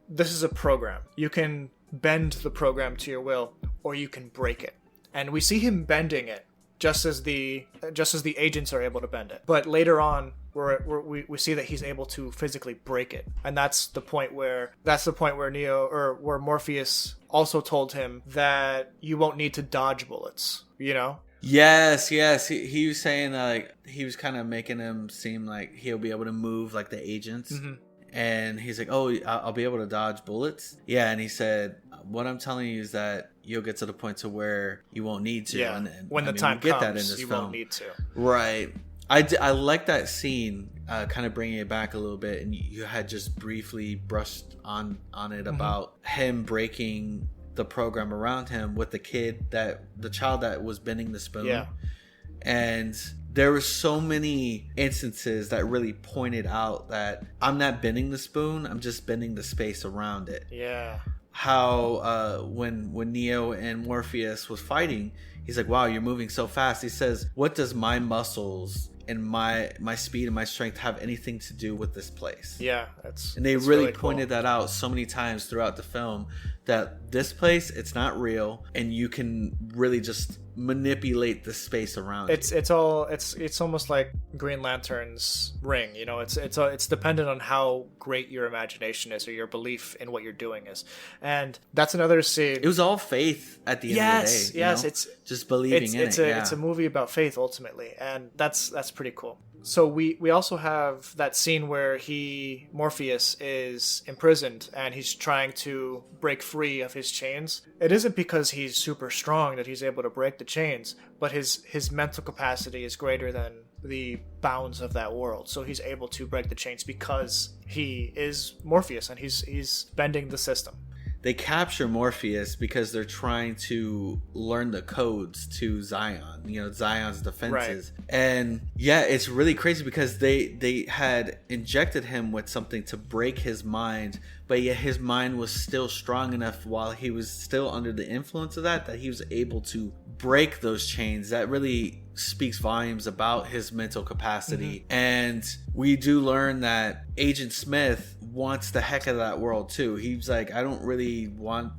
this is a program. You can bend the program to your will, or you can break it. And we see him bending it just as the agents are able to bend it. But later on, we see that he's able to physically break it, and that's the point where Neo, or where Morpheus also told him that you won't need to dodge bullets. Yes. He was saying like he was kind of making him seem like he'll be able to move like the agents, and he's like, "Oh, I'll be able to dodge bullets." Yeah, and he said, "What I'm telling you is that you'll get to the point to where you won't need to." Yeah, and when the time we'll comes, get that in this you film. won't need to. Right. I like that scene, kind of bringing it back a little bit, and you had just briefly brushed on it about him breaking the program around him with the child that was bending the spoon. Yeah. And there were so many instances that really pointed out that I'm not bending the spoon, I'm just bending the space around it. Yeah. How when Neo and Morpheus was fighting, he's like, "Wow, you're moving so fast." He says, "What does my muscles and my speed and my strength have anything to do with this place?" Yeah, and they really pointed that out so many times throughout the film, that this place, it's not real, and you can really just manipulate the space around it's almost like Green Lantern's ring. It's dependent on how great your imagination is, or your belief in what you're doing is. And that's another scene. It was all faith at the end of the day. Yes, it's just believing in it. It's a movie about faith ultimately, and that's pretty cool. So we also have that scene where Morpheus is imprisoned, and he's trying to break free of his chains. It isn't because he's super strong that he's able to break the chains, but his mental capacity is greater than the bounds of that world. So he's able to break the chains because he is Morpheus, and he's bending the system. They capture Morpheus because they're trying to learn the codes to Zion, Zion's defenses. Right. And yeah, it's really crazy because they had injected him with something to break his mind, but yet his mind was still strong enough while he was still under the influence of that he was able to break those chains. That really speaks volumes about his mental capacity. And we do learn that Agent Smith wants the heck of that world too. He's like, I don't really want...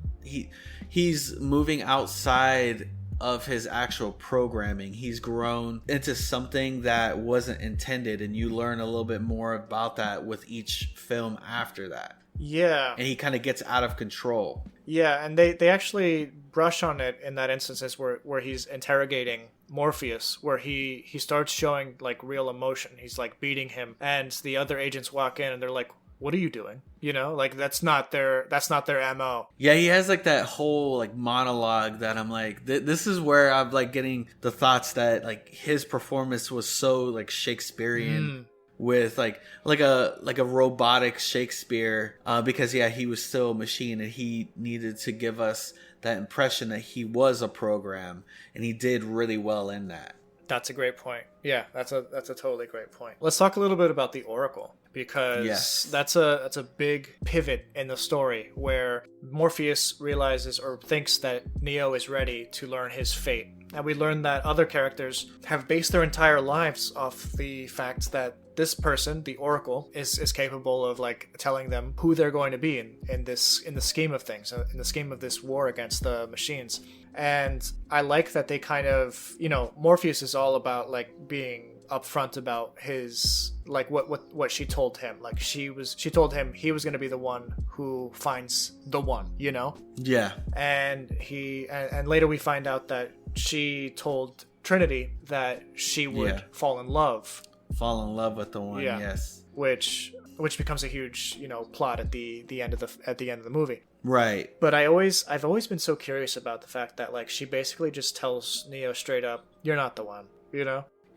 He's moving outside of his actual programming. He's grown into something that wasn't intended, and you learn a little bit more about that with each film after that. Yeah. And he kind of gets out of control. Yeah, and they actually brush on it in that instances where he's interrogating Morpheus, where he starts showing like real emotion. He's like beating him, and the other agents walk in and they're like, "What are you doing?" Like that's not their MO. Yeah, he has like that whole like monologue that I'm like, this is where I'm like getting the thoughts that like his performance was so like Shakespearean. With like a robotic Shakespeare, because he was still a machine, and he needed to give us that impression that he was a program, and he did really well in that. That's a great point. Yeah, that's a totally great point. Let's talk a little bit about the Oracle, because that's a big pivot in the story where Morpheus realizes or thinks that Neo is ready to learn his fate. And we learn that other characters have based their entire lives off the fact that this person, the Oracle, is capable of like telling them who they're going to be in the scheme of things, in the scheme of this war against the machines. And I like that they kind of, Morpheus is all about like being upfront about his like what she told him. Like she told him he was going to be the one who finds the one, Yeah. And and later we find out that she told Trinity that she would fall in love with the one. Yes. Which becomes a huge, plot at the end of the movie. Right. But I've always been so curious about the fact that like she basically just tells Neo straight up, "You're not the one,"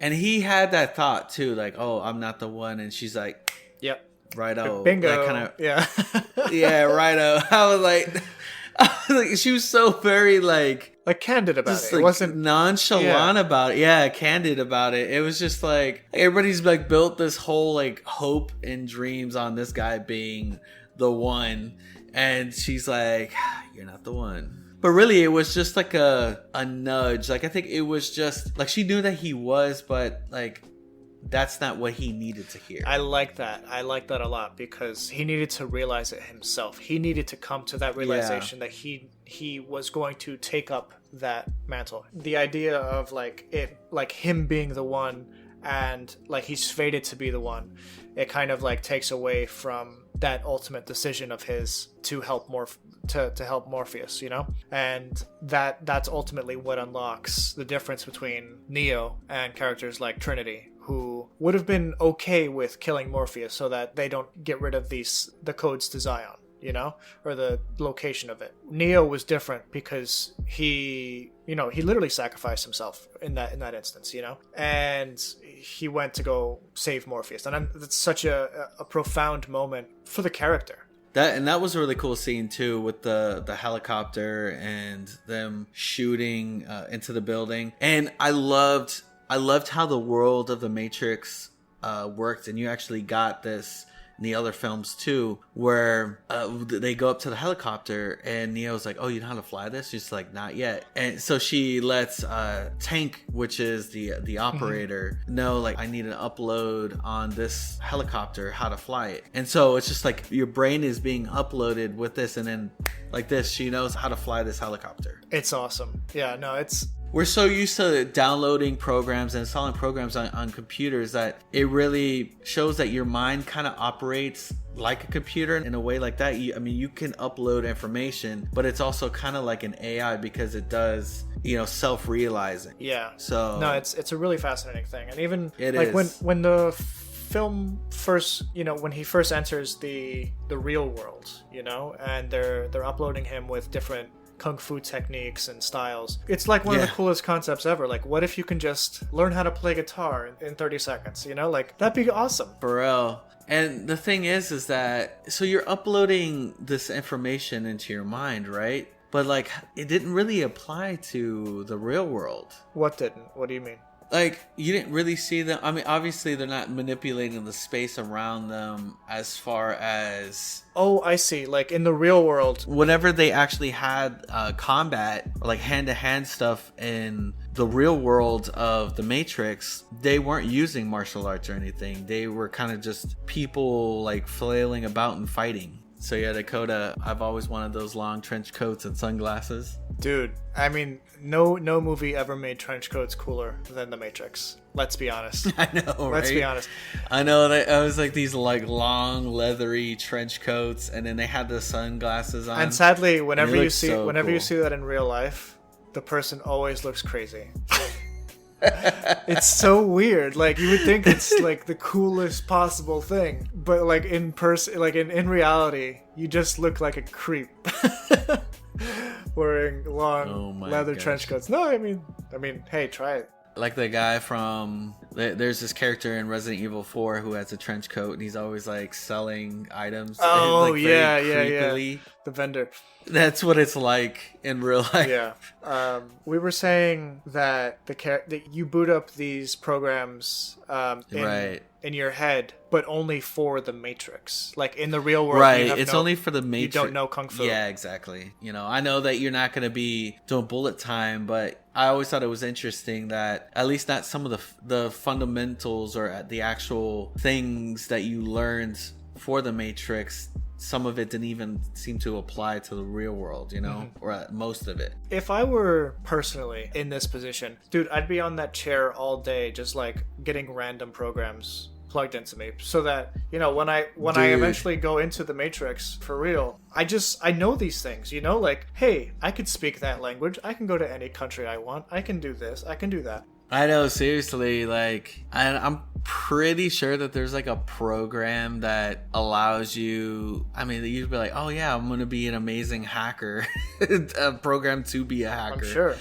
And he had that thought too, like, "Oh, I'm not the one," and she's like, "Yep, righto." Bingo. That kind of, yeah, righto. I was like, Like, she was so very like candid about just it. like It wasn't nonchalant about it. Yeah, candid about it. It was just like everybody's like built this whole like hope and dreams on this guy being the one, and she's like, "You're not the one." But really, it was just like a nudge. Like, I think it was just like she knew that he was, but like that's not what he needed to hear. I like that. I like that a lot because he needed to realize it himself. He needed to come to that realization that he was going to take up that mantle. The idea of like him being the one and like he's fated to be the one, it kind of like takes away from that ultimate decision of his to help to help Morpheus, you know? And that's ultimately what unlocks the difference between Neo and characters like Trinity, who would have been okay with killing Morpheus so that they don't get rid of the codes to Zion, you know, or the location of it. Neo was different because he literally sacrificed himself in that instance, you know, and he went to go save Morpheus, and that's such a profound moment for the character. That was a really cool scene too, with the helicopter and them shooting into the building, and I loved how the world of the Matrix worked, and you actually got this in the other films too, where they go up to the helicopter and Neo's like, "Oh, you know how to fly this?" She's like, "Not yet." And so she lets Tank, which is the operator, know like, "I need an upload on this helicopter how to fly it." And so it's just like your brain is being uploaded with this, and then like this, she knows how to fly this helicopter. It's awesome. Yeah, no, we're so used to downloading programs and installing programs on computers that it really shows that your mind kind of operates like a computer in a way like that. You can upload information, but it's also kind of like an AI because it does, self-realizing. Yeah. So no, it's a really fascinating thing. And even it like is. when the film first, when he first enters the real world, and they're uploading him with different kung fu techniques and styles. It's like one of the coolest concepts ever. Like, what if you can just learn how to play guitar in 30 seconds? Like, that'd be awesome. For real. And the thing is that, so you're uploading this information into your mind, right? But like, it didn't really apply to the real world. What didn't? What do you mean? Like, you didn't really see them. I mean, obviously they're not manipulating the space around them as far as... Oh, I see. Like, in the real world. Whenever they actually had combat, or like hand-to-hand stuff in the real world of the Matrix, they weren't using martial arts or anything. They were kind of just people, like, flailing about and fighting. So yeah, Dakota, I've always wanted those long trench coats and sunglasses. Dude, I mean, no movie ever made trench coats cooler than The Matrix. Let's be honest. I know, right? Let's be honest. I know that I was like these like long leathery trench coats, and then they had the sunglasses on. And sadly, whenever you see cool. you see that in real life, the person always looks crazy. It's so weird. Like, you would think it's like the coolest possible thing, but like in person, like in reality, you just look like a creep. Wearing long leather trench coats. No, I mean, hey, try it. Like the guy from... There's this character in Resident Evil 4 who has a trench coat, and he's always like selling items. Oh, like, yeah. creepily. The vendor. That's what it's like in real life. Yeah. We were saying that that you boot up these programs in your head, but only for the Matrix. Like, in the real world, right? It's only for the Matrix. You don't know kung fu. Yeah, exactly. I know that you're not going to be doing bullet time, but I always thought it was interesting that at least not some of the fundamentals or the actual things that you learned for the Matrix, some of it didn't even seem to apply to the real world, or most of it. If I were personally in this position, dude, I'd be on that chair all day just like getting random programs plugged into me so that, when I eventually go into the Matrix for real, I know these things, like, hey, I could speak that language. I can go to any country I want. I can do this. I can do that. I know, seriously, like, I'm pretty sure that there's like a program that allows you, you'd be like, oh yeah, I'm going to be an amazing hacker, a program to be a hacker. I'm sure.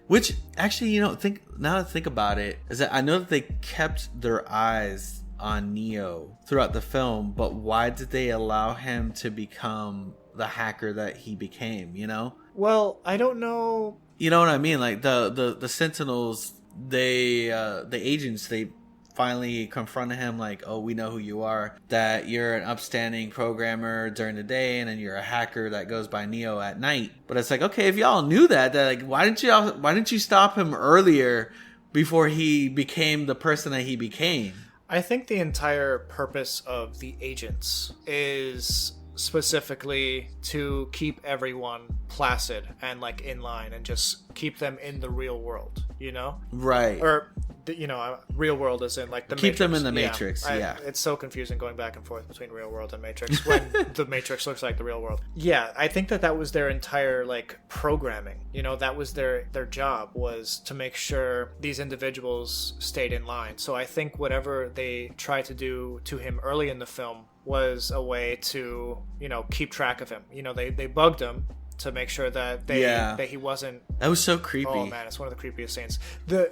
Which actually, now that I think about it, is that I know that they kept their eyes on Neo throughout the film, but why did they allow him to become the hacker that he became, you know? Well, I don't know. You know what I mean? Like the Sentinels, the agents, they finally confronted him like, oh, we know who you are, that you're an upstanding programmer during the day and then you're a hacker that goes by Neo at night. But it's like, okay, if y'all knew that like why didn't you stop him earlier before he became the person that he became? I think the entire purpose of the agents is specifically to keep everyone placid and like in line and just keep them in the real world, you know? Right. Or, you know, real world is in like the keep Matrix. them in the Matrix. Yeah. It's so confusing going back and forth between real world and Matrix when the Matrix looks like the real world. Yeah, I think that was their entire like programming. You know, that was their job, was to make sure these individuals stayed in line. So I think whatever they tried to do to him early in the film was a way to, you know, keep track of him. You know, they bugged him to make sure that that he wasn't. That was so creepy. Oh man, it's one of the creepiest scenes.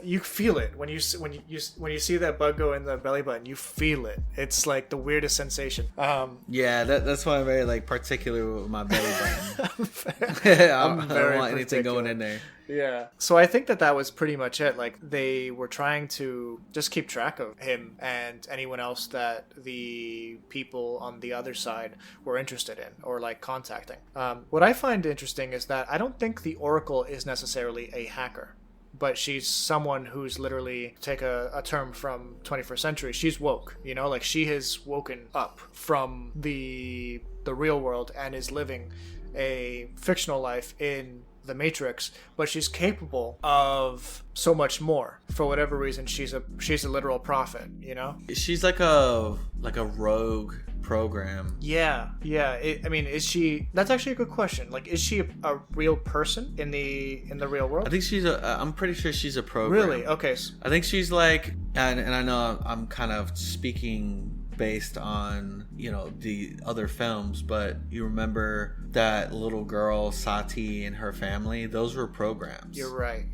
You feel it when you see that bug go in the belly button. You feel it. It's like the weirdest sensation. Yeah, that's why I'm very like particular with my belly button. I don't want anything going in there. Yeah. So I think that was pretty much it. Like, they were trying to just keep track of him and anyone else that the people on the other side were interested in or like contacting. What I find interesting is that I don't think the Oracle is necessarily a hacker, but she's someone who's literally, take a term from 21st century, she's woke, you know, like she has woken up from the real world and is living a fictional life in the Matrix, but she's capable of so much more. For whatever reason, she's a literal prophet, you know? She's like a rogue program. Yeah. I mean, is she? That's actually a good question. Like, is she a real person in the real world? I think I'm pretty sure she's a program. Really? Okay. I think she's like, and I know I'm kind of speaking based on, you know, the other films, but you remember that little girl Sati and her family, those were programs. You're right.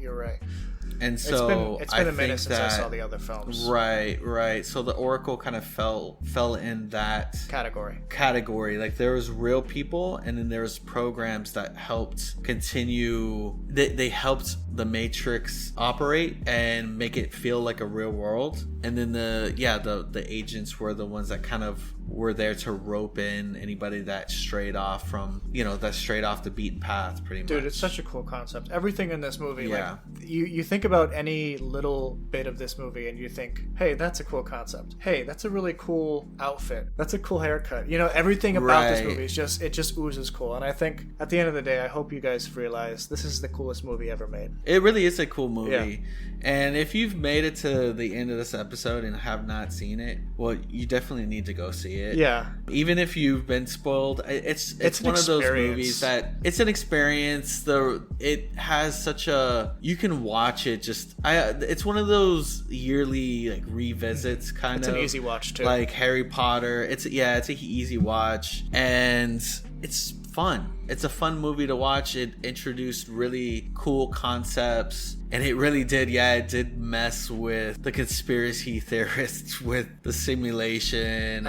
And so it's been a minute since I saw the other films. Right. So the Oracle kind of fell in that category. Like, there was real people, and then there was programs that helped continue. They helped the Matrix operate and make it feel like a real world. And then the agents were the ones that kind of were there to rope in anybody that strayed off the beaten path, pretty much. Dude, it's such a cool concept. Everything in this movie, like, you think about any little bit of this movie and you think, hey, that's a cool concept. Hey, that's a really cool outfit. That's a cool haircut. You know, everything about this movie is it just oozes cool. And I think at the end of the day, I hope you guys realize this is the coolest movie ever made. It really is a cool movie. Yeah. And if you've made it to the end of this episode and have not seen it, well, you definitely need to go see it. Yeah. Even if you've been spoiled, it's one of those movies that it's an experience. It has such a, you can watch it it's one of those yearly like revisits kind of. It's an easy watch too. Like Harry Potter. It's an easy watch, and it's fun. It's a fun movie to watch. It introduced really cool concepts, and it really did. Yeah, it did mess with the conspiracy theorists with the simulation.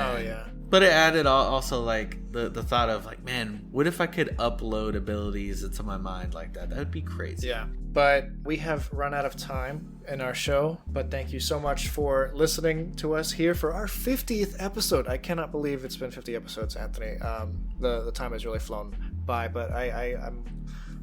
But it added also like the thought of like, man, what if I could upload abilities into my mind like that? That would be crazy. Yeah. But we have run out of time in our show. But thank you so much for listening to us here for our 50th episode. I cannot believe it's been 50 episodes, Anthony. The time has really flown by. But I'm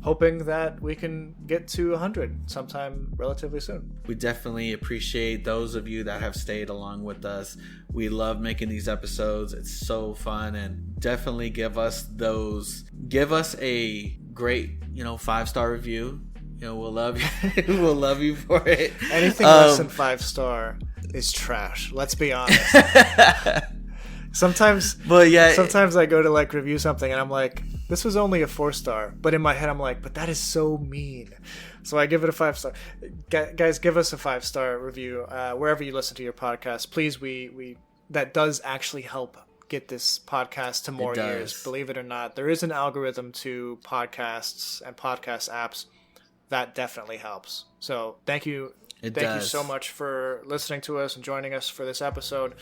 hoping that we can get to 100 sometime relatively soon. We definitely appreciate those of you that have stayed along with us. We love making these episodes. It's so fun, and definitely give us a great, 5-star review. We'll love you. We'll love you for it. Anything less than 5-star is trash. Let's be honest. Sometimes I go to like review something and I'm like, this was only a 4-star, but in my head I'm like, but that is so mean. So I give it a 5-star. Guys, give us a 5-star review wherever you listen to your podcast. Please, we that does actually help get this podcast to more ears. Believe it or not, there is an algorithm to podcasts and podcast apps that definitely helps. So thank you Thank you so much for listening to us and joining us for this episode.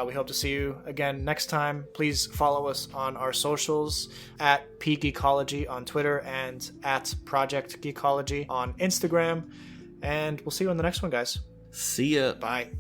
We hope to see you again next time. Please follow us on our socials at PGeekology on Twitter and at Project Geekology on Instagram. And we'll see you on the next one, guys. See ya. Bye.